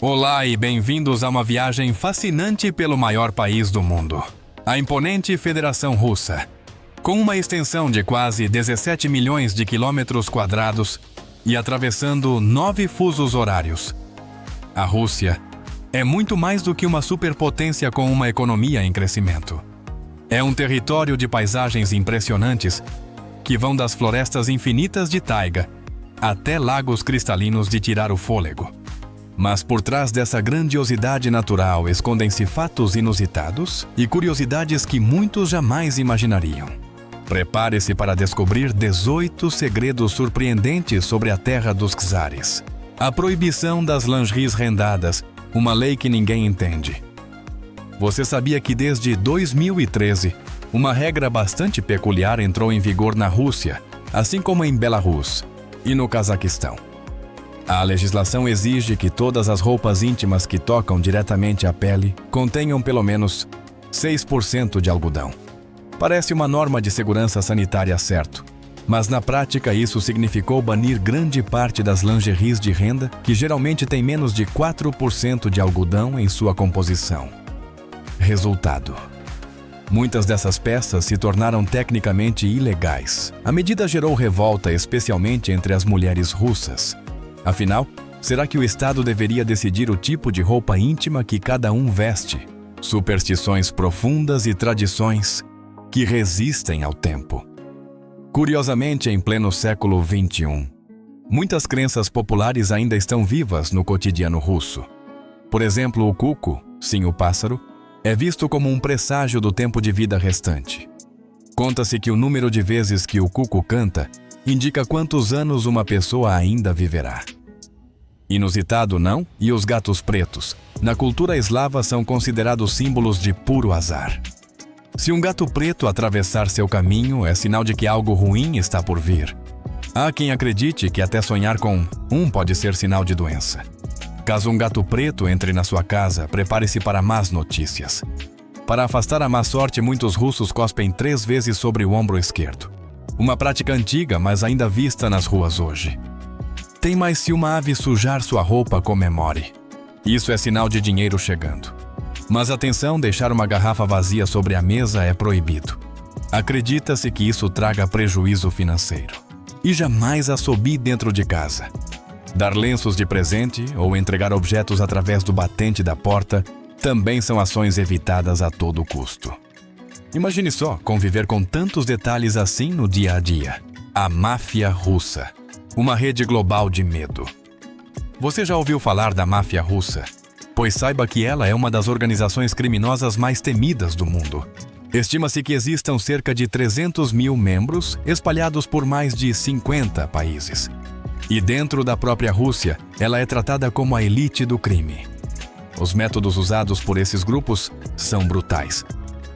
Olá e bem-vindos a uma viagem fascinante pelo maior país do mundo, a imponente Federação Russa. Com uma extensão de quase 17 milhões de quilômetros quadrados e atravessando 9 fusos horários. A Rússia é muito mais do que uma superpotência com uma economia em crescimento. É um território de paisagens impressionantes que vão das florestas infinitas de taiga até lagos cristalinos de tirar o fôlego. Mas por trás dessa grandiosidade natural escondem-se fatos inusitados e curiosidades que muitos jamais imaginariam. Prepare-se para descobrir 18 segredos surpreendentes sobre a terra dos czares. A proibição das lingeries rendadas, uma lei que ninguém entende. Você sabia que desde 2013, uma regra bastante peculiar entrou em vigor na Rússia, assim como em Belarus e no Cazaquistão? A legislação exige que todas as roupas íntimas que tocam diretamente a pele contenham pelo menos 6% de algodão. Parece uma norma de segurança sanitária, certo? Mas na prática isso significou banir grande parte das lingeries de renda, que geralmente têm menos de 4% de algodão em sua composição. Resultado: muitas dessas peças se tornaram tecnicamente ilegais. A medida gerou revolta, especialmente entre as mulheres russas. Afinal, será que o Estado deveria decidir o tipo de roupa íntima que cada um veste? Superstições profundas e tradições que resistem ao tempo. Curiosamente, em pleno século XXI, muitas crenças populares ainda estão vivas no cotidiano russo. Por exemplo, o cuco, sim, o pássaro, é visto como um presságio do tempo de vida restante. Conta-se que o número de vezes que o cuco canta indica quantos anos uma pessoa ainda viverá. Inusitado, não? E os gatos pretos, na cultura eslava, são considerados símbolos de puro azar. Se um gato preto atravessar seu caminho, é sinal de que algo ruim está por vir. Há quem acredite que até sonhar com pode ser sinal de doença. Caso um gato preto entre na sua casa, prepare-se para más notícias. Para afastar a má sorte, muitos russos cospem 3 vezes sobre o ombro esquerdo. Uma prática antiga, mas ainda vista nas ruas hoje. Tem mais: se uma ave sujar sua roupa, comemore. Isso é sinal de dinheiro chegando. Mas atenção, deixar uma garrafa vazia sobre a mesa é proibido. Acredita-se que isso traga prejuízo financeiro. E jamais assobie dentro de casa. Dar lenços de presente ou entregar objetos através do batente da porta também são ações evitadas a todo custo. Imagine só conviver com tantos detalhes assim no dia a dia. A máfia russa, uma rede global de medo. Você já ouviu falar da máfia russa? Pois saiba que ela é uma das organizações criminosas mais temidas do mundo. Estima-se que existam cerca de 300 mil membros espalhados por mais de 50 países. E dentro da própria Rússia, ela é tratada como a elite do crime. Os métodos usados por esses grupos são brutais.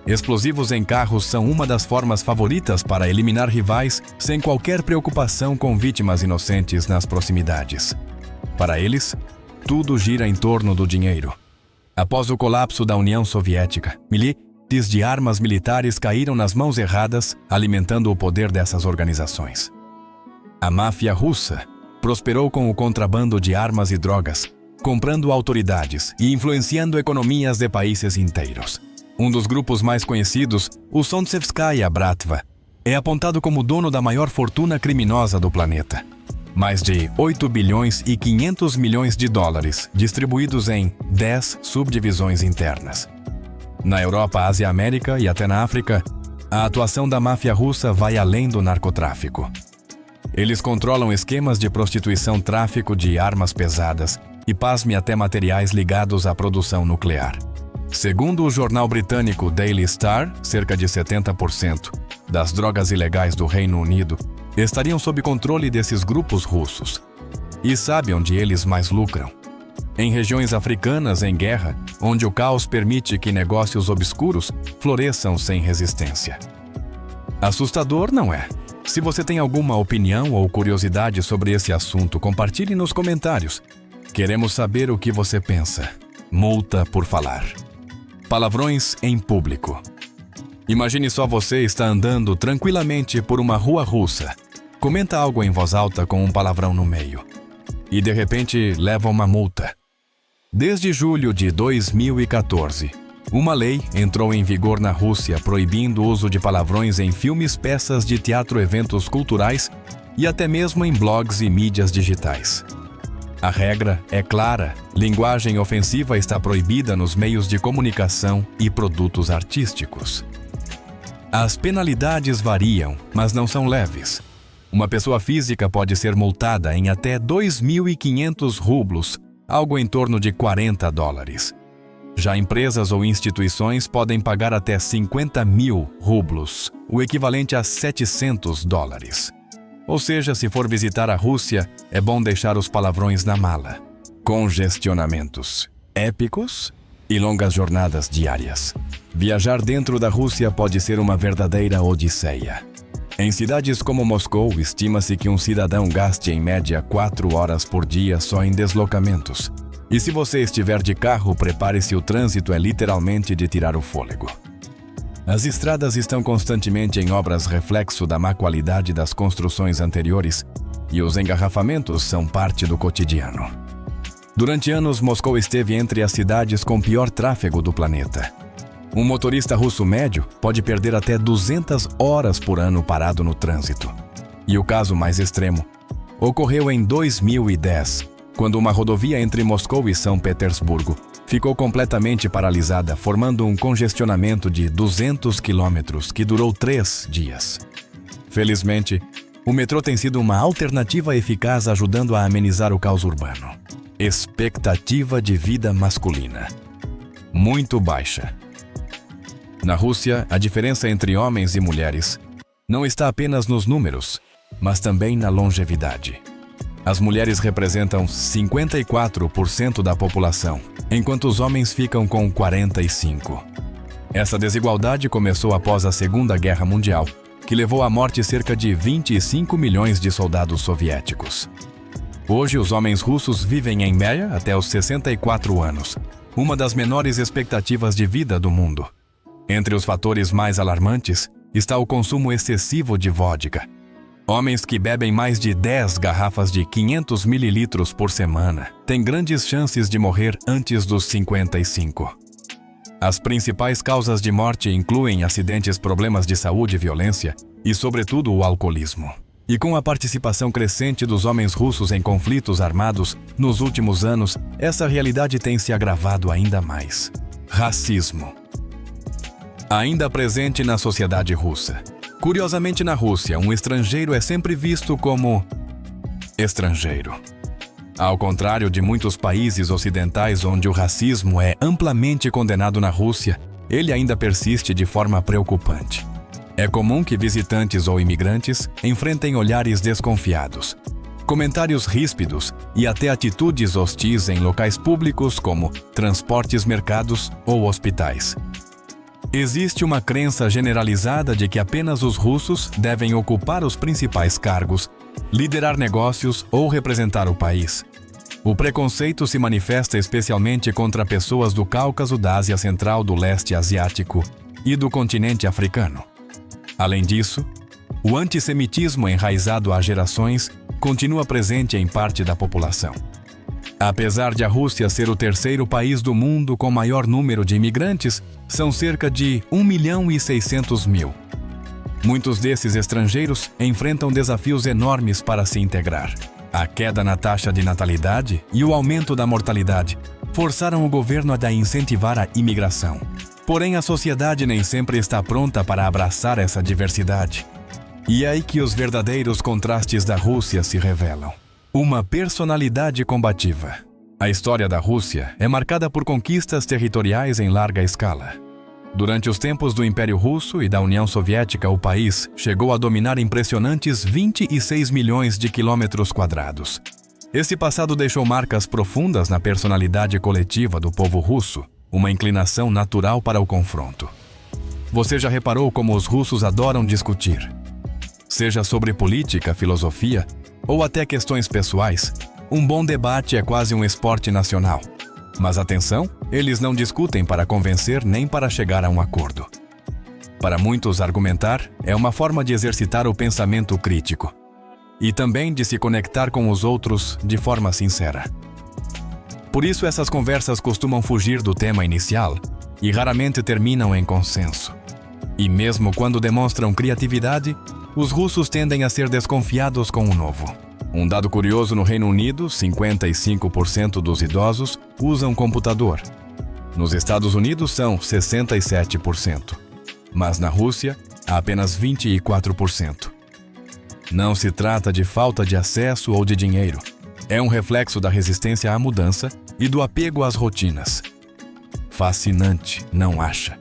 Explosivos em carros são uma das formas favoritas para eliminar rivais sem qualquer preocupação com vítimas inocentes nas proximidades. Para eles, tudo gira em torno do dinheiro. Após o colapso da União Soviética, milhares de armas militares caíram nas mãos erradas, alimentando o poder dessas organizações. A máfia russa prosperou com o contrabando de armas e drogas, comprando autoridades e influenciando economias de países inteiros. Um dos grupos mais conhecidos, o Solntsevskaya Bratva, é apontado como dono da maior fortuna criminosa do planeta. Mais de 8 bilhões e 500 milhões de dólares, distribuídos em 10 subdivisões internas. Na Europa, Ásia, América e até na África, a atuação da máfia russa vai além do narcotráfico. Eles controlam esquemas de prostituição, tráfico de armas pesadas e, pasme, até materiais ligados à produção nuclear. Segundo o jornal britânico Daily Star, cerca de 70% das drogas ilegais do Reino Unido estariam sob controle desses grupos russos. E sabe onde eles mais lucram? Em regiões africanas em guerra, onde o caos permite que negócios obscuros floresçam sem resistência. Assustador, não é? Se você tem alguma opinião ou curiosidade sobre esse assunto, compartilhe nos comentários. Queremos saber o que você pensa. Multa por falar. Palavrões em público. Imagine só, você está andando tranquilamente por uma rua russa. Comenta algo em voz alta com um palavrão no meio. E de repente leva uma multa. Desde julho de 2014, uma lei entrou em vigor na Rússia proibindo o uso de palavrões em filmes, peças de teatro, eventos culturais e até mesmo em blogs e mídias digitais. A regra é clara: linguagem ofensiva está proibida nos meios de comunicação e produtos artísticos. As penalidades variam, mas não são leves. Uma pessoa física pode ser multada em até 2.500 rublos, algo em torno de $40. Já empresas ou instituições podem pagar até 50.000 rublos, o equivalente a $700. Ou seja, se for visitar a Rússia, é bom deixar os palavrões na mala. Congestionamentos épicos e longas jornadas diárias. Viajar dentro da Rússia pode ser uma verdadeira odisseia. Em cidades como Moscou, estima-se que um cidadão gaste em média 4 horas por dia só em deslocamentos. E se você estiver de carro, prepare-se, o trânsito é literalmente de tirar o fôlego. As estradas estão constantemente em obras, reflexo da má qualidade das construções anteriores, e os engarrafamentos são parte do cotidiano. Durante anos, Moscou esteve entre as cidades com pior tráfego do planeta. Um motorista russo médio pode perder até 200 horas por ano parado no trânsito. E o caso mais extremo ocorreu em 2010, quando uma rodovia entre Moscou e São Petersburgo ficou completamente paralisada, formando um congestionamento de 200 quilômetros que durou 3 dias. Felizmente, o metrô tem sido uma alternativa eficaz, ajudando a amenizar o caos urbano. Expectativa de vida masculina muito baixa. Na Rússia, a diferença entre homens e mulheres não está apenas nos números, mas também na longevidade. As mulheres representam 54% da população, enquanto os homens ficam com 45%. Essa desigualdade começou após a Segunda Guerra Mundial, que levou à morte cerca de 25 milhões de soldados soviéticos. Hoje, os homens russos vivem em média até os 64 anos, uma das menores expectativas de vida do mundo. Entre os fatores mais alarmantes está o consumo excessivo de vodka. Homens que bebem mais de 10 garrafas de 500 mililitros por semana têm grandes chances de morrer antes dos 55. As principais causas de morte incluem acidentes, problemas de saúde, violência e, sobretudo, o alcoolismo. E com a participação crescente dos homens russos em conflitos armados nos últimos anos, essa realidade tem se agravado ainda mais. Racismo. Ainda presente na sociedade russa. Curiosamente, na Rússia, um estrangeiro é sempre visto como estrangeiro. Ao contrário de muitos países ocidentais onde o racismo é amplamente condenado, na Rússia, ele ainda persiste de forma preocupante. É comum que visitantes ou imigrantes enfrentem olhares desconfiados, comentários ríspidos e até atitudes hostis em locais públicos como transportes, mercados ou hospitais. Existe uma crença generalizada de que apenas os russos devem ocupar os principais cargos, liderar negócios ou representar o país. O preconceito se manifesta especialmente contra pessoas do Cáucaso, da Ásia Central, do leste asiático e do continente africano. Além disso, o antissemitismo enraizado há gerações continua presente em parte da população. Apesar de a Rússia ser o terceiro país do mundo com maior número de imigrantes, são cerca de 1.600.000. Muitos desses estrangeiros enfrentam desafios enormes para se integrar. A queda na taxa de natalidade e o aumento da mortalidade forçaram o governo a incentivar a imigração. Porém, a sociedade nem sempre está pronta para abraçar essa diversidade. E é aí que os verdadeiros contrastes da Rússia se revelam. Uma personalidade combativa. A história da Rússia é marcada por conquistas territoriais em larga escala. Durante os tempos do Império Russo e da União Soviética, o país chegou a dominar impressionantes 26 milhões de quilômetros quadrados. Esse passado deixou marcas profundas na personalidade coletiva do povo russo, uma inclinação natural para o confronto. Você já reparou como os russos adoram discutir? Seja sobre política, filosofia ou até questões pessoais, um bom debate é quase um esporte nacional. Mas atenção, eles não discutem para convencer nem para chegar a um acordo. Para muitos, argumentar é uma forma de exercitar o pensamento crítico e também de se conectar com os outros de forma sincera. Por isso essas conversas costumam fugir do tema inicial e raramente terminam em consenso. E mesmo quando demonstram criatividade, os russos tendem a ser desconfiados com o novo. Um dado curioso: no Reino Unido, 55% dos idosos usam computador. Nos Estados Unidos são 67%, mas na Rússia, apenas 24%. Não se trata de falta de acesso ou de dinheiro. É um reflexo da resistência à mudança e do apego às rotinas. Fascinante, não acha?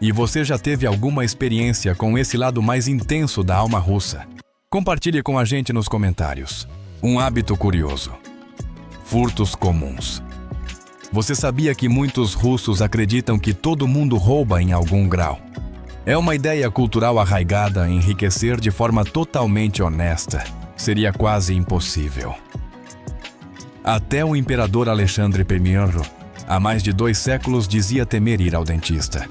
E você já teve alguma experiência com esse lado mais intenso da alma russa? Compartilhe com a gente nos comentários. Um hábito curioso: furtos comuns. Você sabia que muitos russos acreditam que todo mundo rouba em algum grau? É uma ideia cultural arraigada. Enriquecer de forma totalmente honesta seria quase impossível. Até o imperador Alexandre I, há mais de 2 séculos, dizia temer ir ao dentista.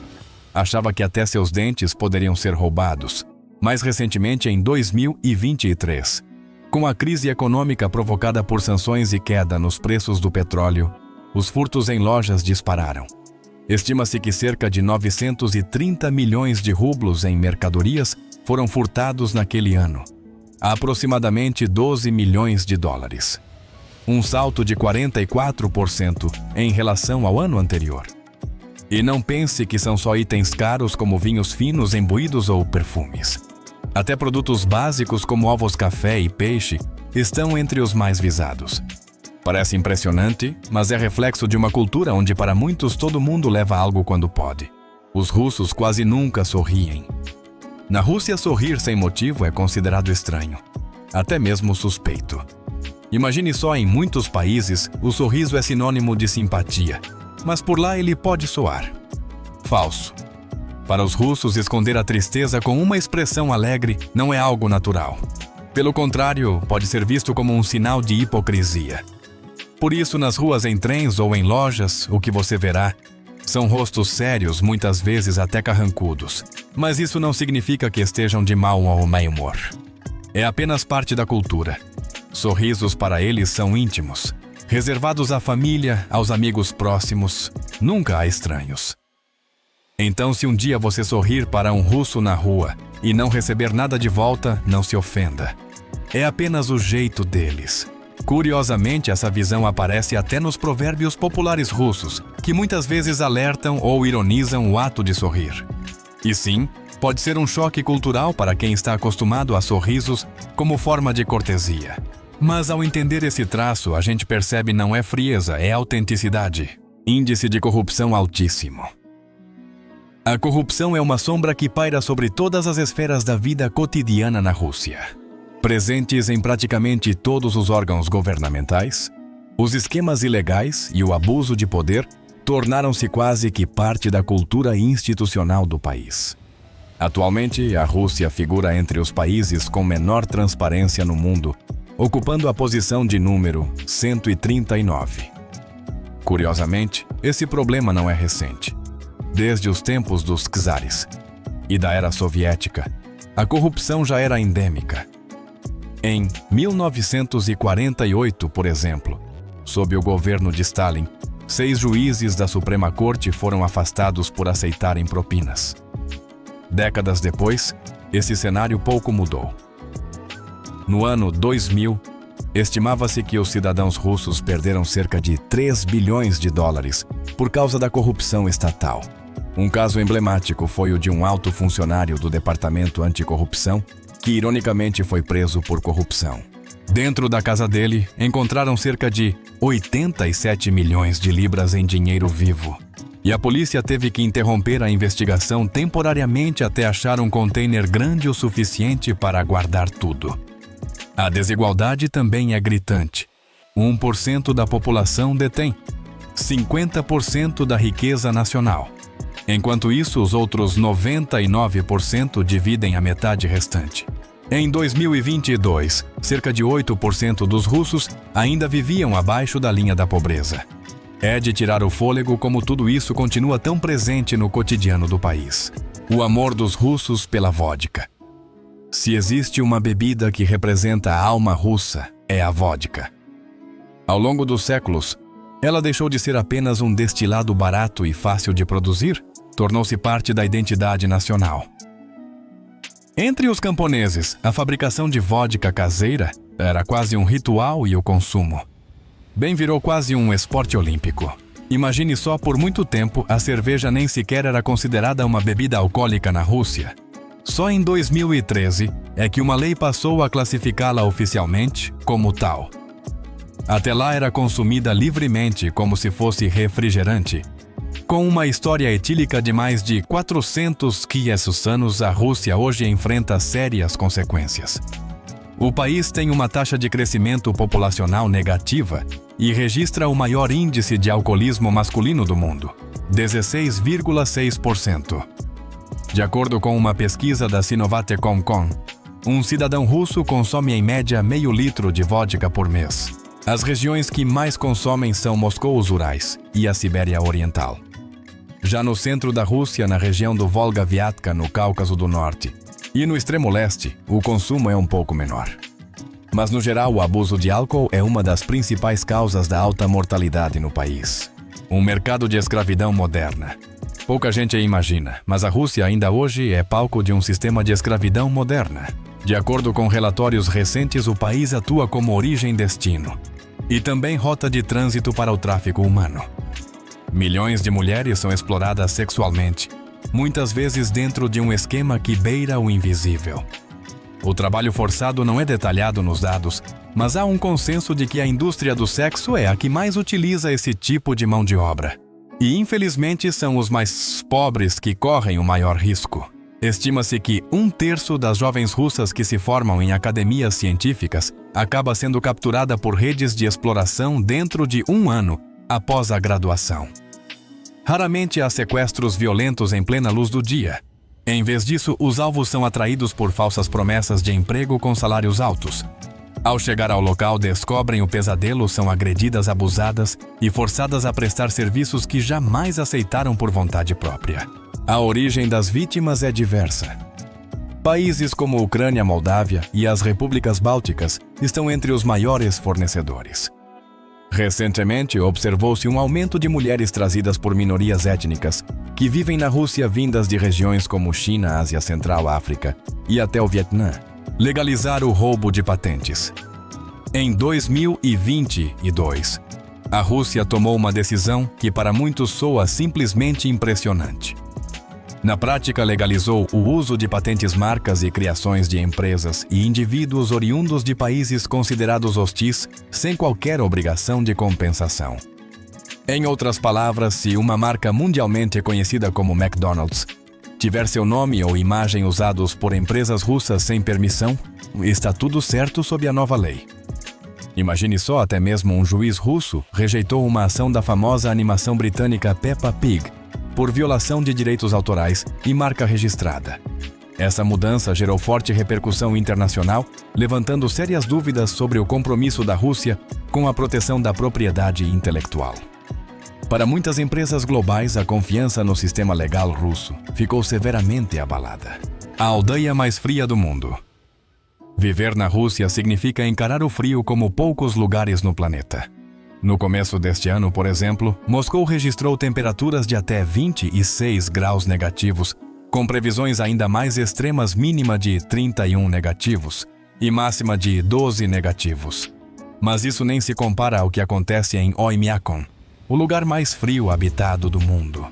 Achava que até seus dentes poderiam ser roubados. Mais recentemente, em 2023, com a crise econômica provocada por sanções e queda nos preços do petróleo, os furtos em lojas dispararam. Estima-se que cerca de 930 milhões de rublos em mercadorias foram furtados naquele ano, aproximadamente 12 milhões de dólares. Um salto de 44% em relação ao ano anterior. E não pense que são só itens caros como vinhos finos, embuídos ou perfumes. Até produtos básicos como ovos, café e peixe estão entre os mais visados. Parece impressionante, mas é reflexo de uma cultura onde para muitos todo mundo leva algo quando pode. Os russos quase nunca sorriem. Na Rússia, sorrir sem motivo é considerado estranho, até mesmo suspeito. Imagine só, em muitos países, o sorriso é sinônimo de simpatia, mas por lá ele pode soar falso. Para os russos, esconder a tristeza com uma expressão alegre não é algo natural. Pelo contrário, pode ser visto como um sinal de hipocrisia. Por isso, nas ruas, em trens ou em lojas, o que você verá são rostos sérios, muitas vezes até carrancudos. Mas isso não significa que estejam de mau ou má humor. É apenas parte da cultura. Sorrisos para eles são íntimos, reservados à família, aos amigos próximos, nunca a estranhos. Então, se um dia você sorrir para um russo na rua e não receber nada de volta, não se ofenda. É apenas o jeito deles. Curiosamente, essa visão aparece até nos provérbios populares russos, que muitas vezes alertam ou ironizam o ato de sorrir. E sim, pode ser um choque cultural para quem está acostumado a sorrisos como forma de cortesia. Mas ao entender esse traço, a gente percebe não é frieza, é autenticidade. Índice de corrupção altíssimo. A corrupção é uma sombra que paira sobre todas as esferas da vida cotidiana na Rússia. Presentes em praticamente todos os órgãos governamentais, os esquemas ilegais e o abuso de poder tornaram-se quase que parte da cultura institucional do país. Atualmente, a Rússia figura entre os países com menor transparência no mundo, ocupando a posição de número 139. Curiosamente, esse problema não é recente. Desde os tempos dos czares e da era soviética, a corrupção já era endêmica. Em 1948, por exemplo, sob o governo de Stalin, 6 juízes da Suprema Corte foram afastados por aceitarem propinas. Décadas depois, esse cenário pouco mudou. No ano 2000, estimava-se que os cidadãos russos perderam cerca de 3 bilhões de dólares por causa da corrupção estatal. Um caso emblemático foi o de um alto funcionário do Departamento Anticorrupção, que ironicamente foi preso por corrupção. Dentro da casa dele, encontraram cerca de 87 milhões de libras em dinheiro vivo. E a polícia teve que interromper a investigação temporariamente até achar um container grande o suficiente para guardar tudo. A desigualdade também é gritante. 1% da população detém 50% da riqueza nacional. Enquanto isso, os outros 99% dividem a metade restante. Em 2022, cerca de 8% dos russos ainda viviam abaixo da linha da pobreza. É de tirar o fôlego como tudo isso continua tão presente no cotidiano do país. O amor dos russos pela vodka. Se existe uma bebida que representa a alma russa, é a vodka. Ao longo dos séculos, Ela deixou de ser apenas um destilado barato e fácil de produzir, tornou-se parte da identidade nacional. Entre os camponeses, a fabricação de vodka caseira era quase um ritual e o consumo. Bem, virou quase um esporte olímpico. Imagine só, por muito tempo, a cerveja nem sequer era considerada uma bebida alcoólica na Rússia. Só em 2013 é que uma lei passou a classificá-la oficialmente como tal. Até lá era consumida livremente como se fosse refrigerante. Com uma história etílica de mais de 400 anos, a Rússia hoje enfrenta sérias consequências. O país tem uma taxa de crescimento populacional negativa e registra o maior índice de alcoolismo masculino do mundo, 16,6%. De acordo com uma pesquisa da Sinovac.com, um cidadão russo consome em média meio litro de vodka por mês. As regiões que mais consomem são Moscou, os Urais e a Sibéria Oriental. Já no centro da Rússia, na região do Volga-Viatka, no Cáucaso do Norte, e no extremo leste, o consumo é um pouco menor. Mas, no geral, o abuso de álcool é uma das principais causas da alta mortalidade no país. Um mercado de escravidão moderna. Pouca gente imagina, mas a Rússia ainda hoje é palco de um sistema de escravidão moderna. De acordo com relatórios recentes, o país atua como origem-destino e também rota de trânsito para o tráfico humano. Milhões de mulheres são exploradas sexualmente, muitas vezes dentro de um esquema que beira o invisível. O trabalho forçado não é detalhado nos dados, mas há um consenso de que a indústria do sexo é a que mais utiliza esse tipo de mão de obra. E, infelizmente, são os mais pobres que correm o maior risco. Estima-se que 1/3 das jovens russas que se formam em academias científicas acaba sendo capturada por redes de exploração dentro de 1 ano após a graduação. Raramente há sequestros violentos em plena luz do dia. Em vez disso, os alvos são atraídos por falsas promessas de emprego com salários altos. Ao chegar ao local, descobrem o pesadelo, são agredidas, abusadas e forçadas a prestar serviços que jamais aceitaram por vontade própria. A origem das vítimas é diversa. Países como Ucrânia, Moldávia e as repúblicas bálticas estão entre os maiores fornecedores. Recentemente, observou-se um aumento de mulheres trazidas por minorias étnicas que vivem na Rússia vindas de regiões como China, Ásia Central, África e até o Vietnã. Legalizar o roubo de patentes. Em 2022, a Rússia tomou uma decisão que para muitos soa simplesmente impressionante. Na prática, legalizou o uso de patentes, marcas e criações de empresas e indivíduos oriundos de países considerados hostis, sem qualquer obrigação de compensação. Em outras palavras, se uma marca mundialmente conhecida como McDonald's tiver seu nome ou imagem usados por empresas russas sem permissão, está tudo certo sob a nova lei. Imagine só, até mesmo um juiz russo rejeitou uma ação da famosa animação britânica Peppa Pig por violação de direitos autorais e marca registrada. Essa mudança gerou forte repercussão internacional, levantando sérias dúvidas sobre o compromisso da Rússia com a proteção da propriedade intelectual. Para muitas empresas globais, a confiança no sistema legal russo ficou severamente abalada. A aldeia mais fria do mundo. Viver na Rússia significa encarar o frio como poucos lugares no planeta. No começo deste ano, por exemplo, Moscou registrou temperaturas de até 26 graus negativos, com previsões ainda mais extremas, mínima de 31 negativos e máxima de 12 negativos. Mas isso nem se compara ao que acontece em Oymyakon, o lugar mais frio habitado do mundo.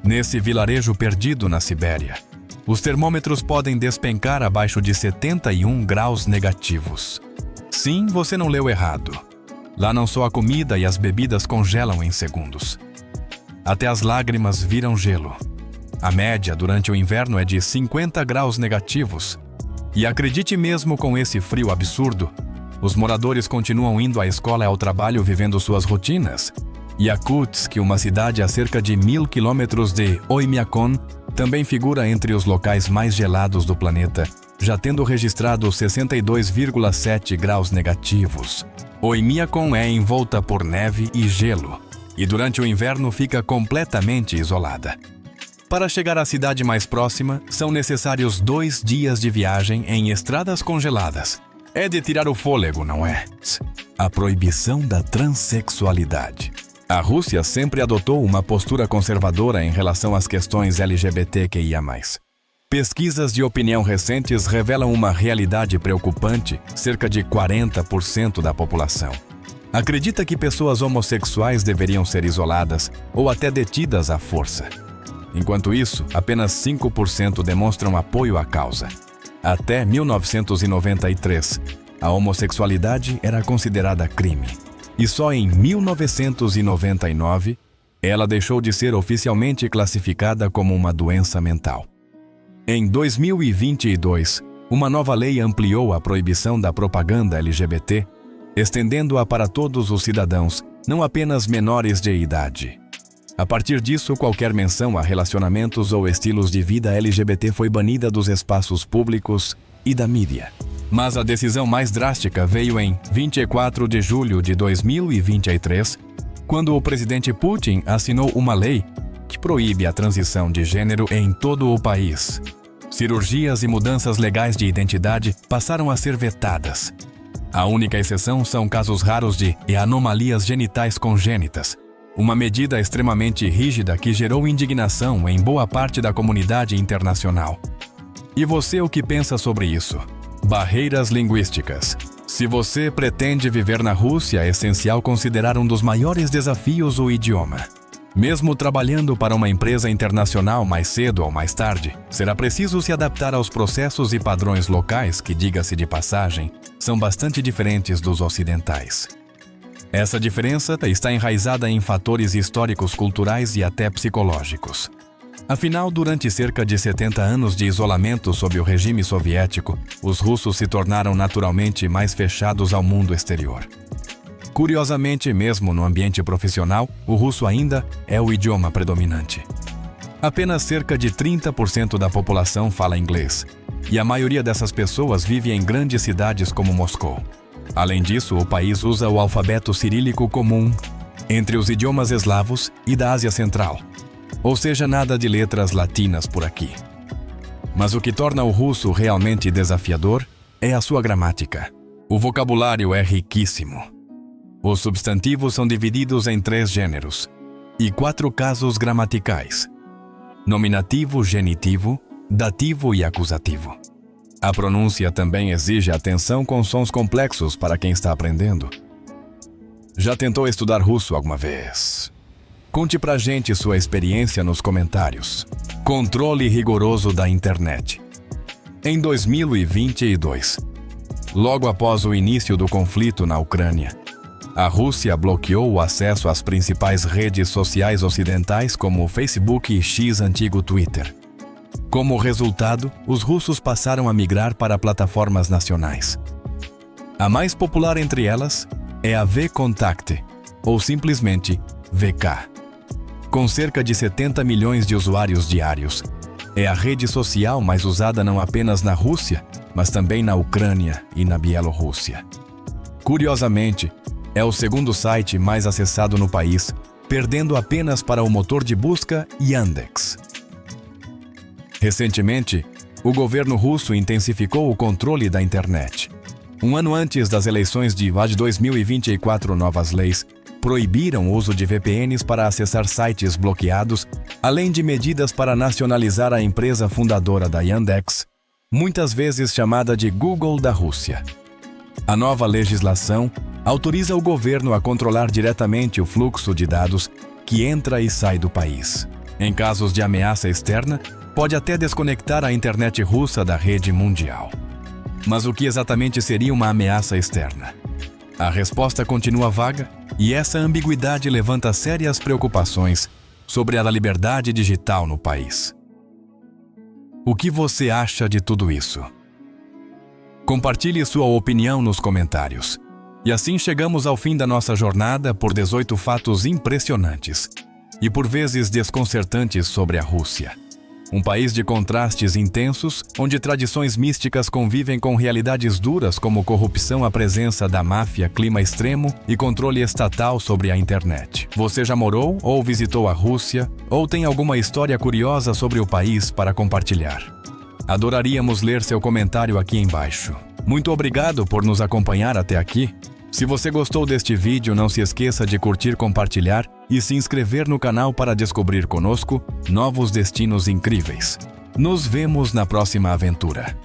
Nesse vilarejo perdido na Sibéria, os termômetros podem despencar abaixo de 71 graus negativos. Sim, você não leu errado. Lá não só a comida e as bebidas congelam em segundos. Até as lágrimas viram gelo. A média durante o inverno é de 50 graus negativos. E acredite, mesmo com esse frio absurdo, os moradores continuam indo à escola e ao trabalho vivendo suas rotinas. Yakutsk, uma cidade a cerca de 1.000 quilômetros de Oymyakon, também figura entre os locais mais gelados do planeta, já tendo registrado 62,7 graus negativos. Oymyakon é envolta por neve e gelo, e durante o inverno fica completamente isolada. Para chegar à cidade mais próxima, são necessários 2 dias de viagem em estradas congeladas. É de tirar o fôlego, não é? a proibição da transexualidade. A Rússia sempre adotou uma postura conservadora em relação às questões LGBTQIA+. Pesquisas de opinião recentes revelam uma realidade preocupante: cerca de 40% da população acredita que pessoas homossexuais deveriam ser isoladas ou até detidas à força. Enquanto isso, apenas 5% demonstram apoio à causa. Até 1993, a homossexualidade era considerada crime. E só em 1999, ela deixou de ser oficialmente classificada como uma doença mental. Em 2022, uma nova lei ampliou a proibição da propaganda LGBT, estendendo-a para todos os cidadãos, não apenas menores de idade. A partir disso, qualquer menção a relacionamentos ou estilos de vida LGBT foi banida dos espaços públicos e da mídia. Mas a decisão mais drástica veio em 24 de julho de 2023, quando o presidente Putin assinou uma lei que proíbe a transição de gênero em todo o país. Cirurgias e mudanças legais de identidade passaram a ser vetadas. A única exceção são casos raros de anomalias genitais congênitas, uma medida extremamente rígida que gerou indignação em boa parte da comunidade internacional. E você, o que pensa sobre isso? Barreiras linguísticas. Se você pretende viver na Rússia, é essencial considerar um dos maiores desafios o idioma. Mesmo trabalhando para uma empresa internacional mais cedo ou mais tarde, será preciso se adaptar aos processos e padrões locais que, diga-se de passagem, são bastante diferentes dos ocidentais. Essa diferença está enraizada em fatores históricos, culturais e até psicológicos. Afinal, durante cerca de 70 anos de isolamento sob o regime soviético, os russos se tornaram naturalmente mais fechados ao mundo exterior. Curiosamente, mesmo no ambiente profissional, o russo ainda é o idioma predominante. Apenas cerca de 30% da população fala inglês, e a maioria dessas pessoas vive em grandes cidades como Moscou. Além disso, o país usa o alfabeto cirílico comum entre os idiomas eslavos e da Ásia Central, ou seja, nada de letras latinas por aqui. Mas o que torna o russo realmente desafiador é a sua gramática. O vocabulário é riquíssimo. Os substantivos são divididos em 3 gêneros e 4 casos gramaticais: nominativo, genitivo, dativo e acusativo. A pronúncia também exige atenção com sons complexos para quem está aprendendo. Já tentou estudar russo alguma vez? Conte pra gente sua experiência nos comentários. Controle rigoroso da internet. Em 2022, logo após o início do conflito na Ucrânia, a Rússia bloqueou o acesso às principais redes sociais ocidentais como o Facebook e X, antigo Twitter. Como resultado, os russos passaram a migrar para plataformas nacionais. A mais popular entre elas é a VKontakte, ou simplesmente VK. Com cerca de 70 milhões de usuários diários, é a rede social mais usada não apenas na Rússia, mas também na Ucrânia e na Bielorrússia. Curiosamente, é o segundo site mais acessado no país, perdendo apenas para o motor de busca Yandex. Recentemente, o governo russo intensificou o controle da internet. Um ano antes das eleições de 2024, novas leis proibiram o uso de VPNs para acessar sites bloqueados, além de medidas para nacionalizar a empresa fundadora da Yandex, muitas vezes chamada de Google da Rússia. A nova legislação autoriza o governo a controlar diretamente o fluxo de dados que entra e sai do país. Em casos de ameaça externa, pode até desconectar a internet russa da rede mundial. Mas o que exatamente seria uma ameaça externa? A resposta continua vaga, e essa ambiguidade levanta sérias preocupações sobre a liberdade digital no país. O que você acha de tudo isso? Compartilhe sua opinião nos comentários. E assim chegamos ao fim da nossa jornada por 18 fatos impressionantes e por vezes desconcertantes sobre a Rússia. Um país de contrastes intensos, onde tradições místicas convivem com realidades duras como corrupção, a presença da máfia, clima extremo e controle estatal sobre a internet. Você já morou ou visitou a Rússia, ou tem alguma história curiosa sobre o país para compartilhar? Adoraríamos ler seu comentário aqui embaixo. Muito obrigado por nos acompanhar até aqui. Se você gostou deste vídeo, não se esqueça de curtir, compartilhar e se inscrever no canal para descobrir conosco novos destinos incríveis. Nos vemos na próxima aventura.